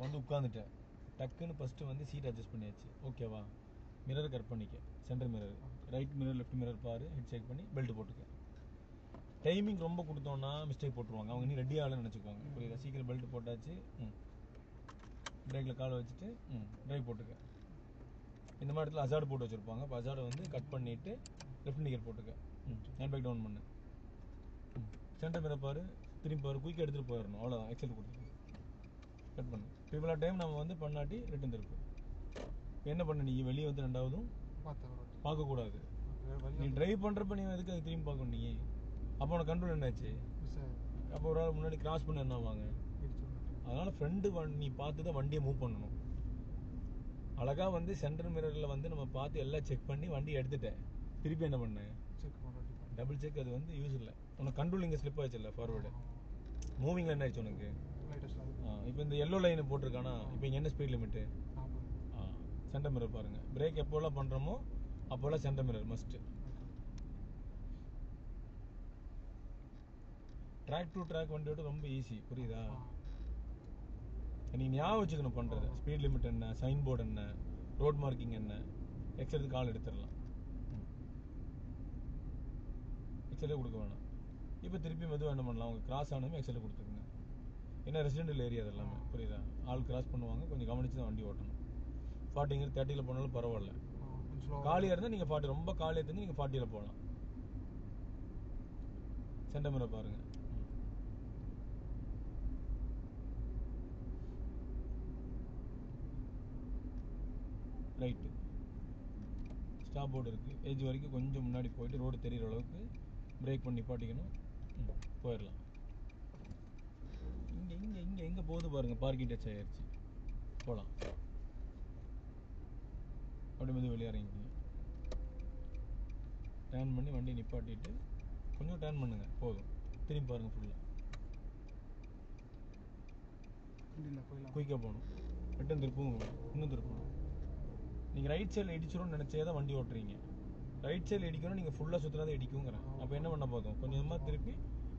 வந்து உட்காந்துட்டேன். டக்குன்னு ஃபஸ்ட்டு வந்து சீட் அட்ஜஸ்ட் பண்ணியாச்சு. ஓகேவா? மிரர் கட் பண்ணிக்க. Centre mirror, right mirror left mirror பாரு, ஹெட் செக் பண்ணி பெல்ட் போட்டுக்க. டைமிங் ரொம்ப கொடுத்தோன்னா மிஸ்டேக் போட்டுருவாங்க. அவங்க நீ ரெடி ஆகலன்னு நினச்சிக்குவாங்க. புரியுதா? சீக்கிரம் பெல்ட் போட்டாச்சு. பிரேக்கில் காலை வச்சுட்டு ட்ரைவ் போட்டுக்க. இந்த மாதிரி இடத்துல அசாடு போட்டு வச்சுருப்பாங்க. இப்போ அசாடை வந்து கட் பண்ணிவிட்டு லெஃப்ட் நிக்கர் போட்டுக்க. ஹேண்ட் பேக் டவுன் பண்ணு. சென்டர் மிரர் பாரு, திரும்பி பாரு, குயிக்காக எடுத்துகிட்டு போயிடணும். அவ்வளோதான். எக்ஸல் கொடுத்துருக்கு. கட் பண்ணு. இப்போ இவ்வளோ டைம் நம்ம வந்து பண்ணாட்டி ரிட்டன் திருப்பு. என்ன பண்ண நீ வெளியே வந்து ரெண்டாவதும் பார்க்கக்கூடாது. நீ டிரைவ் பண்ணுறப்ப நீ எதுக்கு அது திரும்பி பார்க்கணும்? நீ அப்போ உனக்கு கண்ட்ரோல் என்னாச்சு? அப்போ ஒரு ஆள் முன்னாடி கிராஸ் பண்ண என்ன வாங்க. அதனால ஃப்ரெண்டு நீ பார்த்து தான் வண்டியை மூவ் பண்ணணும். அழகா வந்து சென்டர் மிரரில் வந்து நம்ம பார்த்து எல்லாம் செக் பண்ணி வண்டி எடுத்துட்டேன். திருப்பி என்ன பண்ணேன்? Double check. அது வந்து யூஸ் இல்லை. உனக்கு கண்ட்ரோல் இங்கே ஸ்லிப் ஆயிடுச்சு இல்லை? ஃபார்வர்டு மூவிங்கில் என்ன ஆயிடுச்சு உனக்கு? இப்போ இந்த எல்லோ லைன் போட்டிருக்கானா? இப்போ இங்கே என்ன ஸ்பீட் லிமிட்டு? சென்டர் மிரர் பாருங்க. பிரேக் எப்போல்லாம் பண்ணுறோமோ அப்போல்லாம் center mirror must. Track to track வண்டியோட ரொம்ப ஈஸி. புரியுதா? நீ ஞாபகம் வச்சுக்கணும் பண்ணுறது. ஸ்பீட் லிமிட் என்ன, சைன் போர்டு என்ன, ரோட் மார்க்கிங் என்ன, எக்ஸலுக்கு கால் எடுத்துடலாம். எக்ஸலே கொடுக்க வேணாம். இப்போ திருப்பி மெதுவாக என்ன பண்ணலாம்? அவங்க கிராஸ் ஆனதுமே எக்ஸலே கொடுத்துருங்க. ஏன்னா ரெசிடென்டல் ஏரியா அதெல்லாமே. புரியுதா? ஆள் கிராஸ் பண்ணுவாங்க. கொஞ்சம் கவனிச்சு தான் வண்டி ஓட்டணும். 40 30 போனாலும் பரவாயில்ல. காலியாக இருந்தால் நீங்கள் 40, ரொம்ப காலியாக இருந்து நீங்கள் 40 போகலாம். சென்டர் மிரர் பாருங்க. ரைட்டு ஸ்டாப் போர்டு இருக்குது. ஏஜ் வரைக்கும் கொஞ்சம் முன்னாடி போயிட்டு ரோடு தெரிகிற அளவுக்கு பிரேக் பண்ணி நிப்பாட்டிக்கணும். போயிடலாம். இங்கே இங்கே இங்கே எங்கே போகுது பாருங்கள். பார்க்கிங் டச் ஆகிடுச்சு. போகலாம். அப்படி வந்து வெளியே இறங்கிக்கிங்க. டேர்ன் பண்ணி வண்டி நிப்பாட்டிட்டு கொஞ்சம் டேர்ன் பண்ணுங்க. போதும். திரும்பி பாருங்கள். ஃபுல்லாக குயிக்காக போகணும். ரிட்டன் திருப்பவும் இன்னும் திருப்பணும். நீங்கள் ரைட் சைடில் இடிச்சிடும்னு நினச்சே தான் வண்டி ஓட்டுறீங்க. ரைட் சைடில் இடிக்கணும். நீங்கள் ஃபுல்லாக சுற்றுறதை இடிக்குங்கிறேன். அப்போ என்ன பண்ண போதும்? கொஞ்சமாக திருப்பி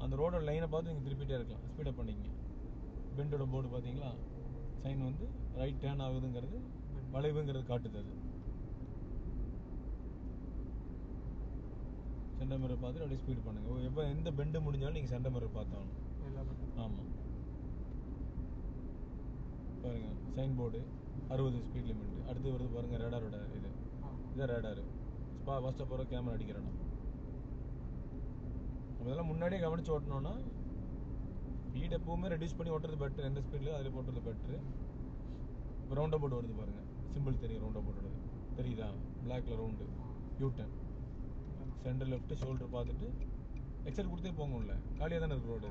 அந்த ரோடோட லைனை பார்த்து நீங்கள் திருப்பிட்டே இருக்கலாம். ஸ்பீடப் பண்ணிங்க. பெண்டோட போர்டு பார்த்தீங்களா? சைன் வந்து ரைட் டேர்ன் ஆகுதுங்கிறது, வளைவுங்கிறது காட்டுது. அது சென்டர் மிரர் பார்த்துட்டு அப்படியே ஸ்பீட் பண்ணுங்கள். எப்போ எந்த பெண்டு முடிஞ்சாலும் நீங்கள் சென்டர் மிரர் பார்த்தாகணும். ஆமாம். பாருங்க, சைன் போர்டு 60 ஸ்பீட் லிமிட். அடுத்து வருது பாருங்கள் ரேடாரோட இதான் radar. First of all camera அடிக்கிறேன்னா நம்ம இதெல்லாம் முன்னாடியே கவனித்து ஓட்டணும்னா ஸ்பீட் எப்பவுமே ரெடியூஸ் பண்ணி ஓட்டுறது பெட்ரு. எந்த ஸ்பீட்லையும் அதில் போட்டுறது பெட்ரு. இப்போ ரவுண்ட் போர்டு வருது பாருங்கள். சிம்பிள் தெரியும். ரவுண்ட் போர்டு தெரியுதா? பிளாக்ல round U-turn. Centre left shoulder பார்த்துட்டு எக்ஸல் கொடுத்தே போங்கல்ல. காலியாக தானே இருக்கு ரோடு.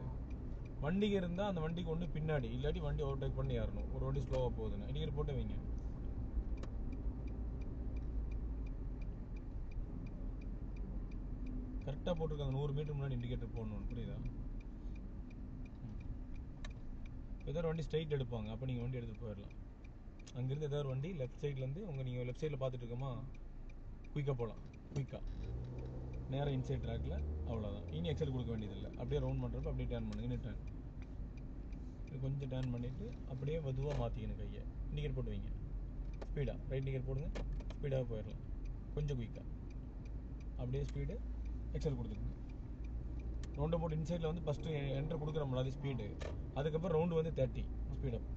வண்டிக்கு இருந்தால் அந்த வண்டிக்கு ஒன்று பின்னாடி, இல்லாட்டி வண்டி ஓவர்டேக் பண்ணி ஏறணும். ஒரு வண்டி ஸ்லோவாக போகுதுன்னு இண்டிகேட்டர் போட்டு வைங்க. கரெக்டாக போட்டிருக்காங்க. 100 மீட்டர் முன்னாடி இண்டிகேட்டர் போடணும். புரியுதா? ஏதாவது வண்டி ஸ்ட்ரைட் எடுப்பாங்க. அப்போ நீங்கள் வண்டி எடுத்துகிட்டு போயிடலாம். அங்கேருந்து ஏதாவது வண்டி லெஃப்ட் சைட்லேருந்து நீங்கள் லெஃப்ட் சைடில் பார்த்துட்டு இருக்கோமா, குயிக்காக போகலாம். குயிக்காக நேராக இன்சைட் ட்ராக்கில். அவ்வளோதான். இனி எக்ஸல் கொடுக்க வேண்டியதில்லை. அப்படியே ரவுண்ட் பண்ணுறப்ப அப்படியே டேர்ன் பண்ணுங்க. இன்னும் டேர்ன் இது கொஞ்சம் டேர்ன் பண்ணிவிட்டு அப்படியே மெதுவாக மாற்றிக்கணும் கையை. இண்டிகேட் போட்டு வைங்க. ஸ்பீடாக ரைட் இண்டிகேட் போடுங்க. ஸ்பீடாக போயிடலாம். கொஞ்சம் குயிக்காக அப்படியே ஸ்பீடு எக்ஸல் கொடுத்துக்குங்க. ரவுண்டை போட்டு இன்சைடில் வந்து ஃபஸ்ட்டு என்ட்ரு கொடுக்குறோம்ல, அது ஸ்பீடு. அதுக்கப்புறம் ரவுண்டு வந்து 30 ஸ்பீடப்.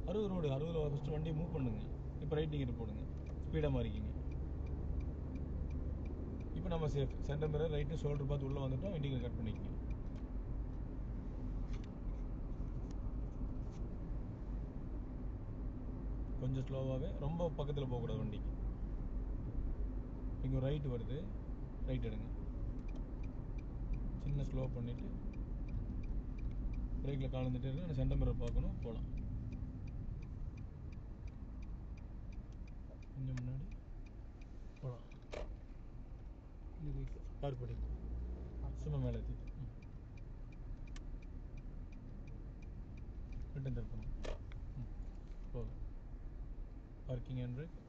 60 ரோடு 60 ஃபஸ்ட்டு வண்டியை மூவ் பண்ணுங்க. இப்போ ரைட் இண்டிகேட் போடுங்க. ஸ்பீடாக மாறிக்கிங்க. இப்போ நம்ம safe. Centre mirror right shoulder பார்த்து உள்ளே வந்துட்டோம். இண்டிகேட் கட் பண்ணிக்கங்க. கொஞ்சம் ஸ்லோவாகவே, ரொம்ப பக்கத்தில் போகக்கூடாது வண்டிக்கு. இங்கே ரைட்டு வருது. ரைட் எடுங்க. சின்ன ஸ்லோ பண்ணிவிட்டு பிரேக்கில் காலந்துட்டே இருக்கு. சென்டர் மிரர் பார்க்கணும். போகலாம். கொஞ்சம் முன்னாடி போகலாம். பார்க் பண்ணி சும்மா மேலே ஏற்றிட்டு ரிட்டன் திருப்பணும். போதும். Parking and break.